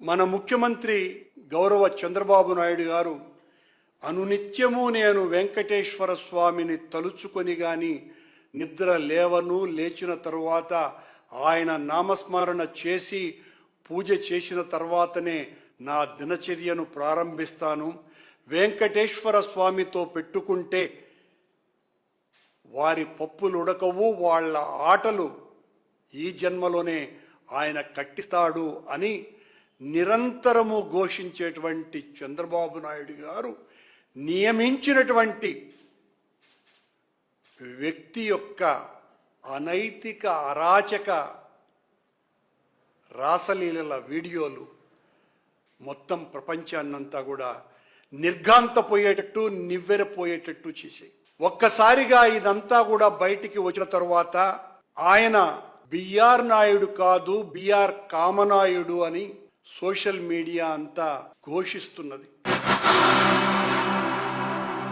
మన ముఖ్యమంత్రి గౌరవ చంద్రబాబు నాయుడు గారు అనునిత్యము నేను వెంకటేశ్వర స్వామిని తలుచుకొని గాని నిద్ర లేవను, లేచిన తరువాత ఆయన నామస్మరణ చేసి పూజ చేసిన తర్వాతనే నా దినచర్యను ప్రారంభిస్తాను. వెంకటేశ్వర స్వామితో పెట్టుకుంటే వారి పప్పులు ఉడకవు, వాళ్ళ ఆటలు ఈ జన్మలోనే ఆయన కట్టిస్తాడు అని నిరంతరము ఘోషించేటువంటి చంద్రబాబు నాయుడు గారు నియమించినటువంటి వ్యక్తి యొక్క అనైతిక అరాచక రాసలీలల వీడియోలు మొత్తం ప్రపంచాన్నంతా కూడా నిర్ఘాంతపోయేటట్టు, నివ్వెరపోయేటట్టు చేసాయి. ఒక్కసారిగా ఇదంతా కూడా బయటికి వచ్చిన తరువాత ఆయన బిఆర్ నాయుడు కాదు, బిఆర్ కామనాయుడు అని సోషల్ మీడియా అంతా ఘోషిస్తున్నది.